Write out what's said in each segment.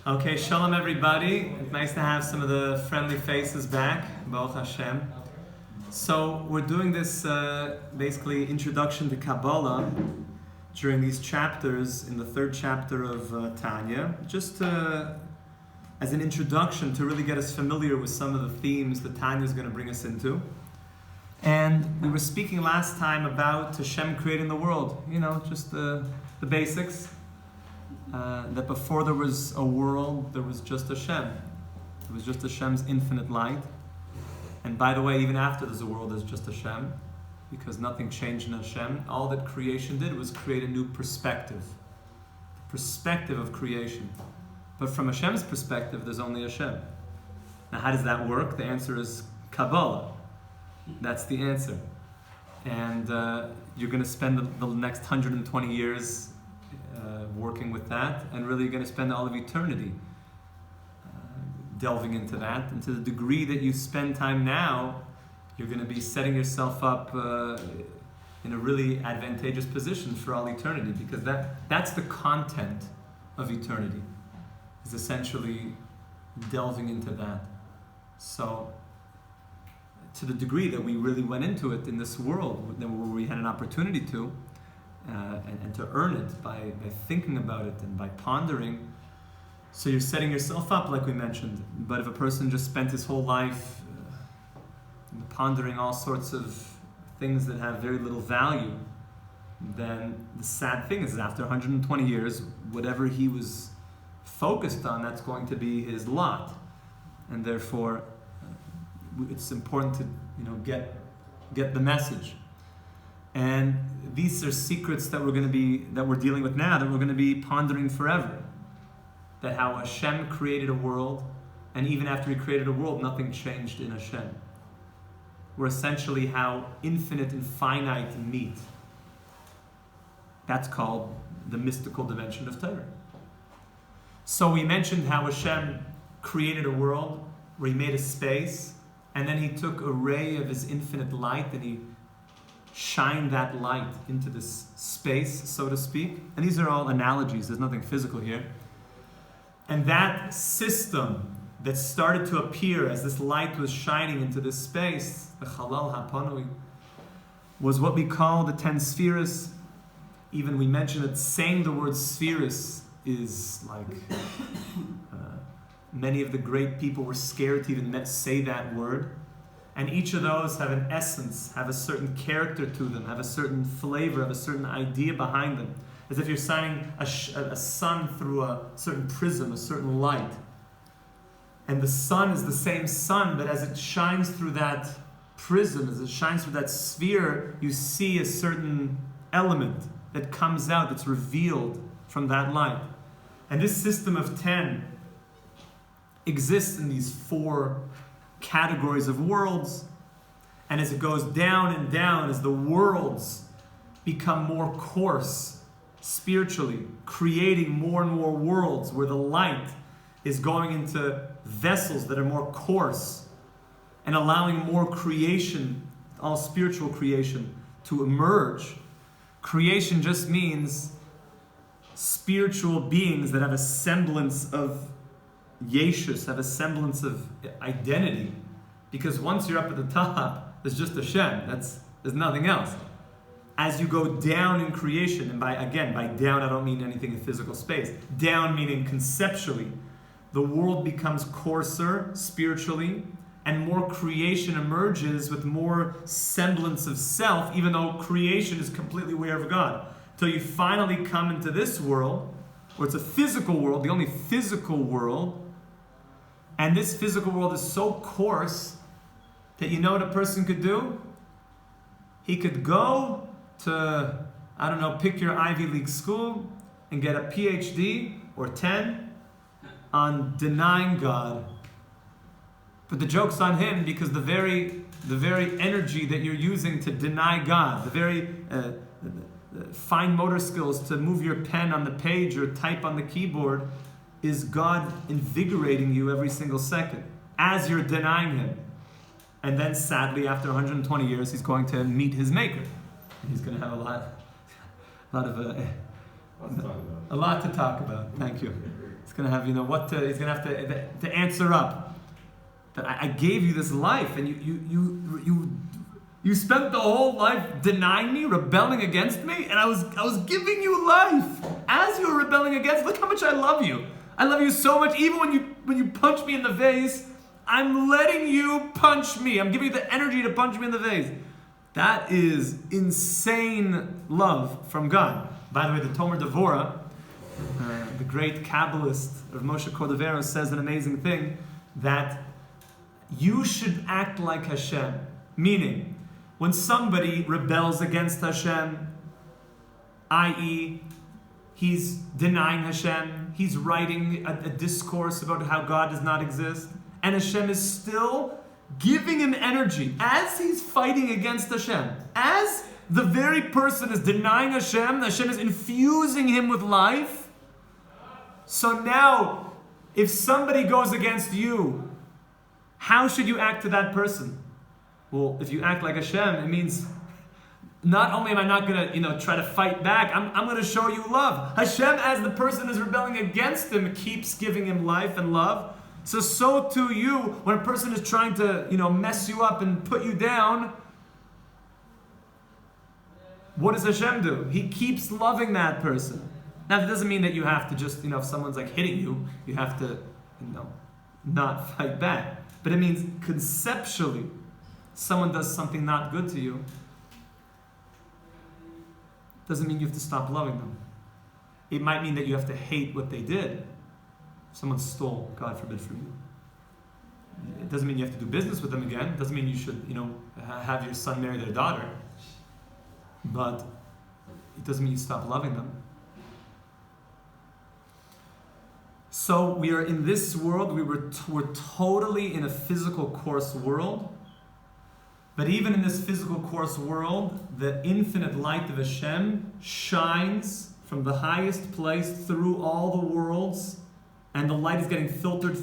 Okay, shalom everybody. It's nice to have some of the friendly faces back. Baruch Hashem. So we're doing this basically introduction to Kabbalah during these chapters in the third chapter of Tanya, just as an introduction to really get us familiar with some of the themes that Tanya is going to bring us into. And we were speaking last time about Hashem creating the world, just the basics. That before there was a world, there was just Hashem. It was just Hashem's infinite light. And by the way, even after there's a world, there's just Hashem, because nothing changed in Hashem. All that creation did was create a new perspective. The perspective of creation. But from Hashem's perspective, there's only Hashem. Now how does that work? The answer is Kabbalah. That's the answer. And you're going to spend the next 120 years working with that, and really you're going to spend all of eternity delving into that. And to the degree that you spend time now, you're going to be setting yourself up in a really advantageous position for all eternity, because that's the content of eternity, is essentially delving into that. So to the degree that we really went into it in this world, where we had an opportunity to, and to earn it by thinking about it and by pondering. So you're setting yourself up, like we mentioned. But if a person just spent his whole life pondering all sorts of things that have very little value, then the sad thing is after 120 years, whatever he was focused on, that's going to be his lot. And therefore, it's important to get the message. And these are secrets that we're dealing with now, that we're going to be pondering forever. That how Hashem created a world, and even after He created a world, nothing changed in Hashem. We're essentially how infinite and finite meet. That's called the mystical dimension of Torah. So we mentioned how Hashem created a world where He made a space, and then He took a ray of His infinite light and He shine that light into this space, so to speak. And these are all analogies, there's nothing physical here. And that system that started to appear as this light was shining into this space, the Chalal HaPanui, was what we call the Ten Spherus. Even we mentioned that saying the word Spherus is like, many of the great people were scared to even say that word. And each of those have an essence, have a certain character to them, have a certain flavor, have a certain idea behind them. As if you're shining a sun through a certain prism, a certain light. And the sun is the same sun, but as it shines through that prism, as it shines through that sphere, you see a certain element that comes out, that's revealed from that light. And this system of 10 exists in these 4 categories of worlds, and as it goes down and down, as the worlds become more coarse spiritually, creating more and more worlds where the light is going into vessels that are more coarse and allowing more creation, all spiritual creation, to emerge. Creation just means spiritual beings that have a semblance of Yeshus, have a semblance of identity, because once you're up at the top, there's just Hashem. There's nothing else. As you go down in creation, and by down I don't mean anything in physical space. Down meaning conceptually, the world becomes coarser spiritually, and more creation emerges with more semblance of self, even though creation is completely aware of God. Till you finally come into this world, where it's a physical world, the only physical world. And this physical world is so coarse that you know what a person could do? He could go to, pick your Ivy League school and get a PhD or 10 on denying God. But the joke's on him, because the very energy that you're using to deny God, the very fine motor skills to move your pen on the page or type on the keyboard, is God invigorating you every single second as you're denying Him. And then sadly, after 120 years, He's going to meet His Maker. And He's going to have a lot to talk about. Thank you. He's going to have, he's going to have to answer up. That I gave you this life, and you spent the whole life denying me, rebelling against me, and I was giving you life as you were rebelling against. Look how much I love you. I love you so much. Even when you punch me in the face, I'm letting you punch me. I'm giving you the energy to punch me in the face. That is insane love from God. By the way, the Tomer Devorah, the great Kabbalist Rav Moshe Chaim says an amazing thing, that you should act like Hashem. Meaning, when somebody rebels against Hashem, i.e., he's denying Hashem, he's writing a discourse about how God does not exist, and Hashem is still giving him energy as he's fighting against Hashem. As the very person is denying Hashem, Hashem is infusing him with life. So now, if somebody goes against you, how should you act to that person? Well, if you act like Hashem, it means not only am I not going to, try to fight back, I'm going to show you love. Hashem, as the person is rebelling against him, keeps giving him life and love. So too you, when a person is trying to, mess you up and put you down, what does Hashem do? He keeps loving that person. Now, that doesn't mean that you have to just, if someone's like hitting you, you have to, not fight back. But it means conceptually, someone does something not good to you, doesn't mean you have to stop loving them. It might mean that you have to hate what they did. Someone stole, God forbid, from you. It doesn't mean you have to do business with them again. It doesn't mean you should, have your son marry their daughter. But it doesn't mean you stop loving them. So we are in this world, we're totally in a physical coarse world. But even in this physical coarse world, the infinite light of Hashem shines from the highest place through all the worlds. And the light is getting filtered.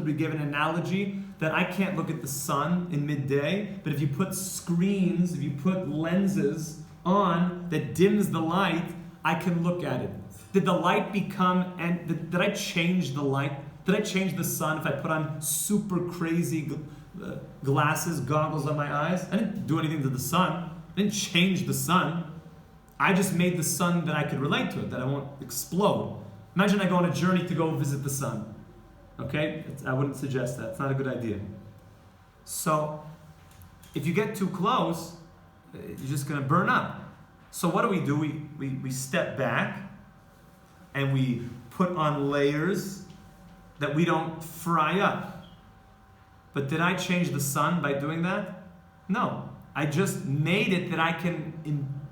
We give an analogy that I can't look at the sun in midday, but if you put screens, if you put lenses on that dims the light, I can look at it. Did the light become, and did I change the light? Did I change the sun if I put on super crazy glasses, goggles on my eyes? I didn't do anything to the sun. I didn't change the sun. I just made the sun that I could relate to it, that I won't explode. Imagine I go on a journey to go visit the sun. Okay? I wouldn't suggest that. It's not a good idea. So, if you get too close, you're just going to burn up. So what do? We step back and we put on layers that we don't fry up. But did I change the sun by doing that? No. I just made it that I can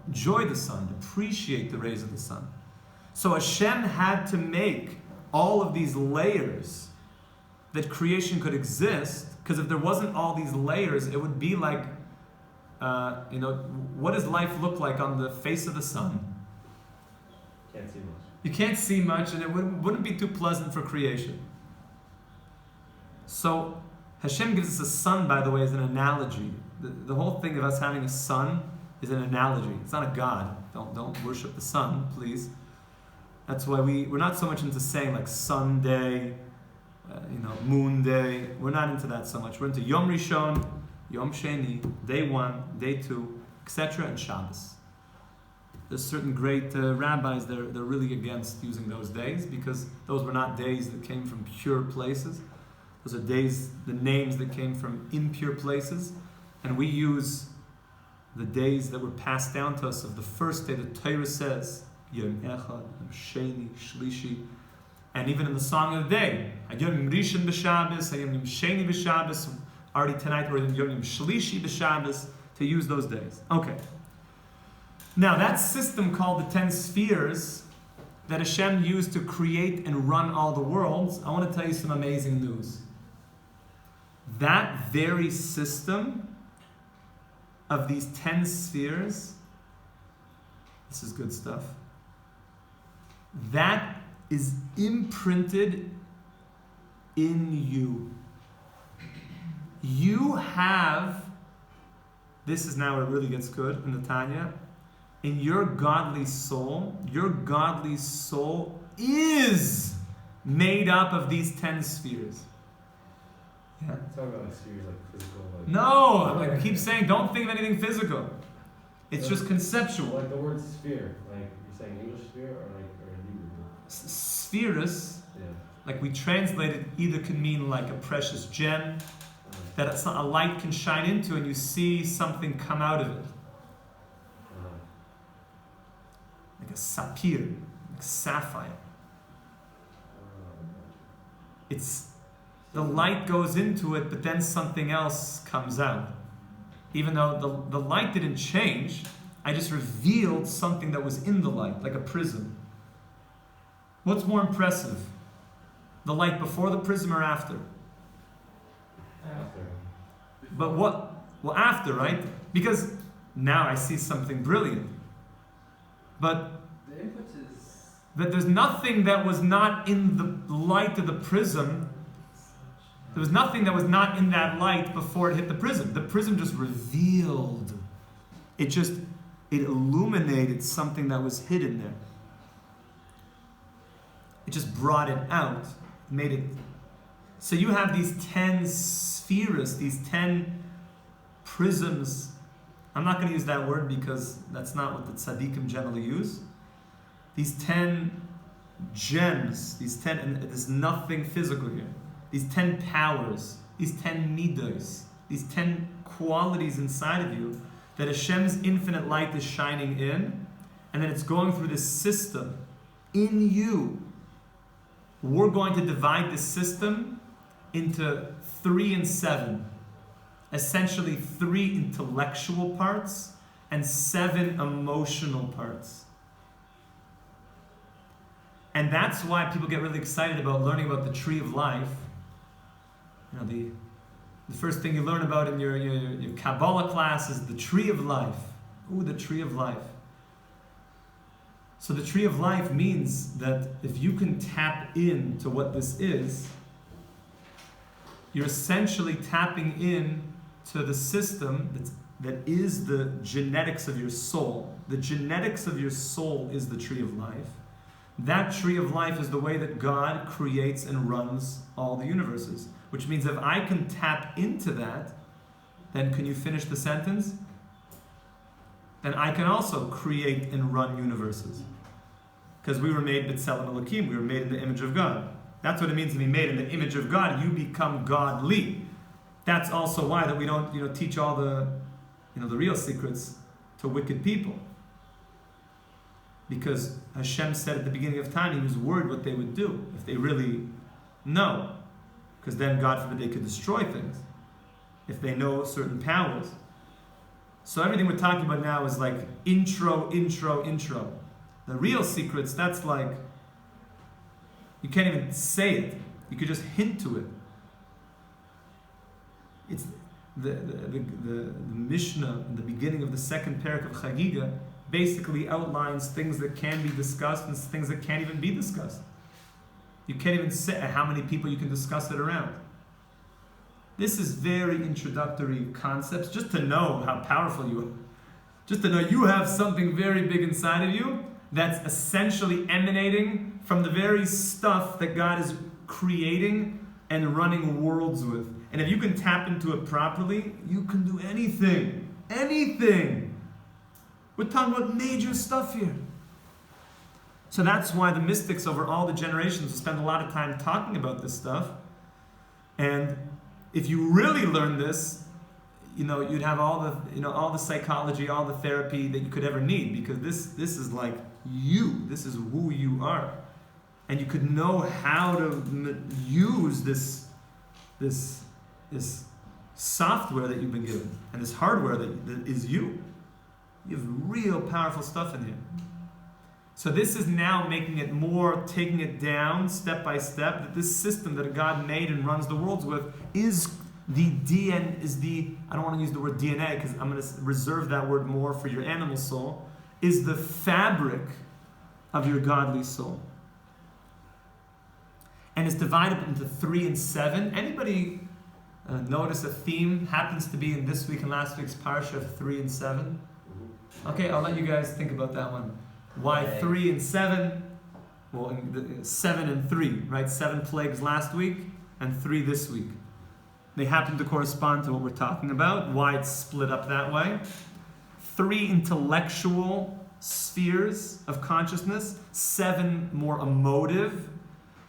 enjoy the sun, appreciate the rays of the sun. So Hashem had to make all of these layers that creation could exist, because if there wasn't all these layers, it would be like, what does life look like on the face of the sun? Can't see much. You can't see much, and it wouldn't be too pleasant for creation. So Hashem gives us a sun, by the way, as an analogy. The whole thing of us having a sun is an analogy. It's not a god. Don't worship the sun, please. That's why we're not so much into saying like sun day, moon day. We're not into that so much. We're into Yom Rishon, Yom Sheni, day 1, day 2, etc., and Shabbos. There's certain great rabbis they're really against using those days, because those were not days that came from pure places. Those are days, the names that came from impure places, and we use the days that were passed down to us of the first day. The Torah says Yom Echad, Yom Sheni, Shlishi, and even in the song of the day, Yom Rishon b'Shabbos, Yom Sheni b'Shabbos. Already tonight we're in Yom Shlishi b'Shabbos to use those days. Okay. Now that system called the 10 Spherus that Hashem used to create and run all the worlds, I want to tell you some amazing news. That very system of these 10 spheres, this is good stuff, that is imprinted in you. You have, this is now where it really gets good in the Tanya, in your godly soul is made up of these 10 spheres. Yeah. Talk about like spheres, like physical. Like No, I keep saying don't think of anything physical. It's just conceptual. Like the word sphere, like you're saying English sphere or Hebrew? Spherus, Yeah. like we translate it, either can mean like a precious gem that a light can shine into and you see something come out of it. Like a sapphire, like sapphire. It's the light goes into it, but then something else comes out. Even though the light didn't change, I just revealed something that was in the light, like a prism. What's more impressive? The light before the prism or after? After. But what? Well, after, right? Because now I see something brilliant. But The input is... that there's nothing that was not in the light of the prism. There was nothing that was not in that light before it hit the prism. The prism just revealed. It illuminated something that was hidden there. It just brought it out, made it. So you have these 10 spherus, these 10 prisms. I'm not going to use that word because that's not what the tzaddikim generally use. These 10 gems, these 10, and there's nothing physical here. These 10 powers, these 10 midos, these 10 qualities inside of you that Hashem's infinite light is shining in, and then it's going through this system in you. We're going to divide this system into 3 and 7. Essentially 3 intellectual parts and 7 emotional parts. And that's why people get really excited about learning about the tree of life. You know, the first thing you learn about in your Kabbalah class is the tree of life. Ooh, the tree of life. So the tree of life means that if you can tap into what this is, you're essentially tapping in to the system that is the genetics of your soul. The genetics of your soul is the tree of life. That tree of life is the way that God creates and runs all the universes. Which means if I can tap into that, then can you finish the sentence? Then I can also create and run universes. Because we were made b'tselem Elokim, we were made in the image of God. That's what it means to be made in the image of God. You become godly. That's also why that we don't, teach all the real secrets to wicked people. Because Hashem said at the beginning of time, He was worried what they would do if they really know. Because then, God forbid, they could destroy things if they know certain powers. So everything we're talking about now is like intro. The real secrets, that's like, you can't even say it. You could just hint to it. It's the Mishnah in the beginning of the second parak of Chagiga basically outlines things that can be discussed and things that can't even be discussed. You can't even say how many people you can discuss it around. This is very introductory concepts, just to know how powerful you are. Just to know you have something very big inside of you that's essentially emanating from the very stuff that God is creating and running worlds with. And if you can tap into it properly, you can do anything. Anything! We're talking about major stuff here. So that's why the mystics over all the generations spend a lot of time talking about this stuff. And if you really learn this, you'd have all the psychology, all the therapy that you could ever need, because this is like you. This is who you are. And you could know how to use this software that you've been given, and this hardware that is you. You have real powerful stuff in here. So this is now making it more, taking it down step by step, that this system that God made and runs the worlds with is I don't want to use the word DNA because I'm going to reserve that word more for your animal soul, is the fabric of your godly soul. And it's divided into 3 and 7. Anybody notice a theme happens to be in this week and last week's parsha of 3 and 7? Okay, I'll let you guys think about that one. Why 3 and 7? well, 7 and 3, right? 7 plagues last week and 3 this week. They happen to correspond to what we're talking about, why it's split up that way. 3 intellectual spheres of consciousness, 7 more emotive.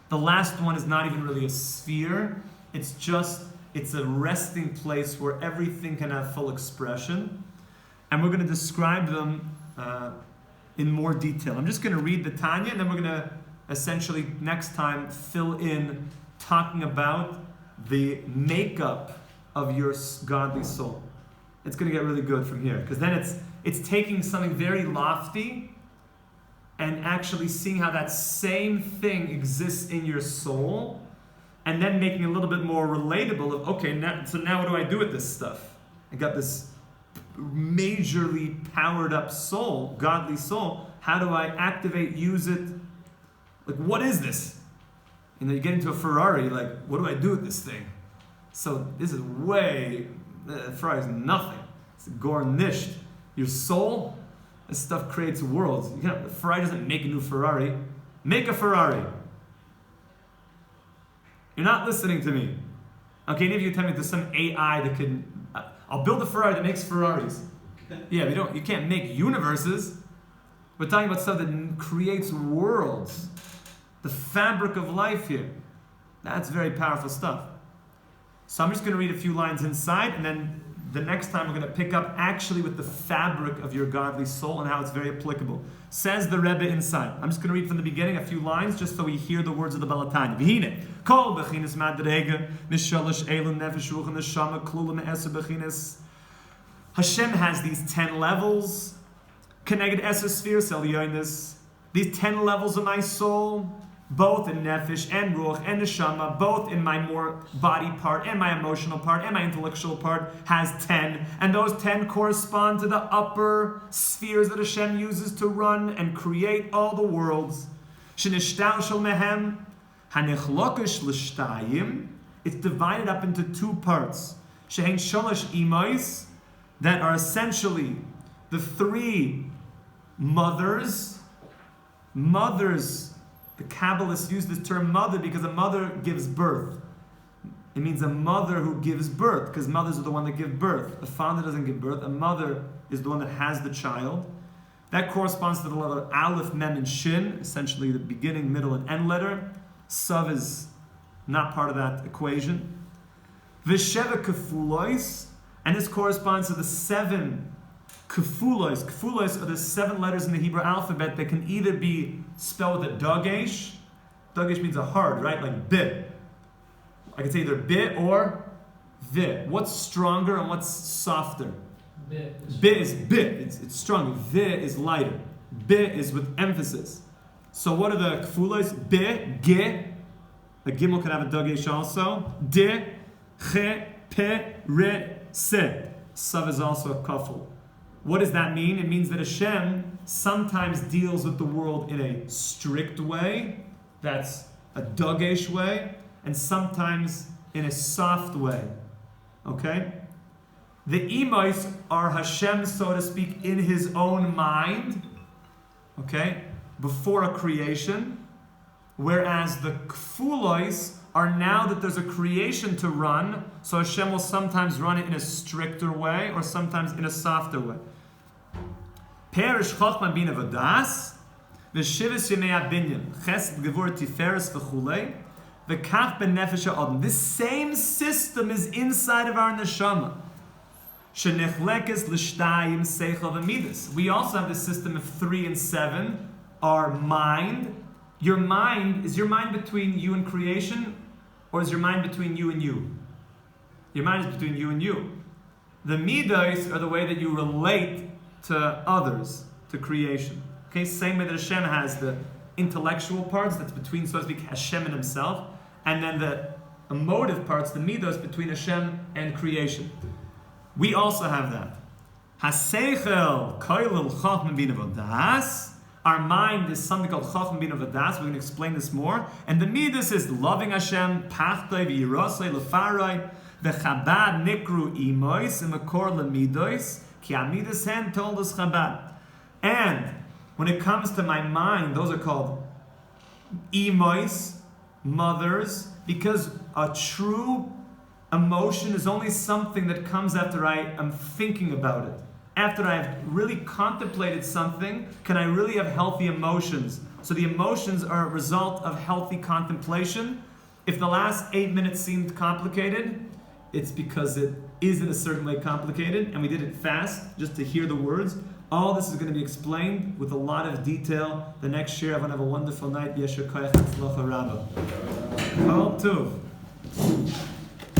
The last one is not even really a sphere. It's a resting place where everything can have full expression. And we're going to describe them in more detail. I'm just going to read the Tanya, and then we're going to essentially next time fill in talking about the makeup of your godly soul. It's going to get really good from here, because then it's taking something very lofty and actually seeing how that same thing exists in your soul, and then making it a little bit more relatable of, okay, now what do I do with this stuff? I got this majorly powered up soul, godly soul. How do I activate, use it? Like, what is this? You get into a Ferrari, like, what do I do with this thing? So this is Ferrari is nothing. It's gore nished. Your soul, this stuff creates worlds. Ferrari doesn't make a new Ferrari. Make a Ferrari. You're not listening to me. Okay, any of you tell me there's some AI that can, I'll build a Ferrari that makes Ferraris. Yeah, you can't make universes. We're talking about stuff that creates worlds. The fabric of life here. That's very powerful stuff. So I'm just going to read a few lines inside, and then the next time we're going to pick up actually with the fabric of your godly soul and how it's very applicable. Says the Rebbe inside. I'm just going to read from the beginning a few lines just so we hear the words of the Balatanya. V'hine, kol bechinas madrega, mishalosh elun nefesh ruach neshama klula me'eser bechinas. Hashem has these 10 levels. Keneged eser sefirus elyonis. These 10 levels of my soul, both in nefesh and ruach and neshama, both in my more body part and my emotional part and my intellectual part, has 10. And those 10 correspond to the upper spheres that Hashem uses to run and create all the worlds. Shenishtalshel mehem hanichlokish l'shtayim. It's divided up into 2 parts. Shehein sholosh imois, that are essentially the 3 mothers. Mothers, the Kabbalists use this term mother because a mother gives birth. It means a mother who gives birth, because mothers are the one that give birth. A father doesn't give birth. A mother is the one that has the child. That corresponds to the letter Aleph, Mem, and Shin, essentially the beginning, middle, and end letter. Sav is not part of that equation. V'sheva kefulois, and this corresponds to the 7 kefulois. Kefulois are the 7 letters in the Hebrew alphabet that can either be spelled with a dagesh. Dagesh means a hard, right? Like bit. I can say either bit or vi. What's stronger and what's softer? Bit. Bit is bit. It's stronger. Vi is lighter. Bit is with emphasis. So what are the kefulois? Bi, ge. The gimel can have a dagesh also. Di, che, pe, re, se. Sav is also a kaful. What does that mean? It means that Hashem sometimes deals with the world in a strict way, that's a dagesh way, and sometimes in a soft way. Okay? The imois are Hashem, so to speak, in his own mind, okay, before a creation, whereas the kfulois are now that there's a creation to run, so Hashem will sometimes run it in a stricter way or sometimes in a softer way. Perish chochma bina v'das, v'shivas yemei abinyan, chesed gevur tiferes v'chulei, v'kach ben nefesh ha'adam. This same system is inside of our neshama. Shenechlekes l'shtayim seichel v'midas. We also have the system of 3 and 7, our mind. Your mind, is your mind between you and creation, or is your mind between you and you? Your mind is between you and you. The midas are the way that you relate to others, to creation. Okay, same way that Hashem has the intellectual parts, that's between, so to speak, Hashem and himself, and then the emotive parts, the midas, between Hashem and creation. We also have that. Haseichel koilel chachma bina v'das. Our mind is something called chachma bina v'das. We're going to explain this more. And the midas is loving Hashem, pachtoi v'yirosei lefaroi, v'chabad nikru imois, and makor lemidois, ki amidas hen told us Chabad. And when it comes to my mind, those are called Emois, mothers, because a true emotion is only something that comes after I am thinking about it. After I've really contemplated something, can I really have healthy emotions? So the emotions are a result of healthy contemplation. If the last 8 minutes seemed complicated, it's because it is in a certain way complicated, and we did it fast, just to hear the words. All this is going to be explained with a lot of detail. The next year, everyone have a wonderful night. Yesher koach v'tzlacha rabba. Kol tuv.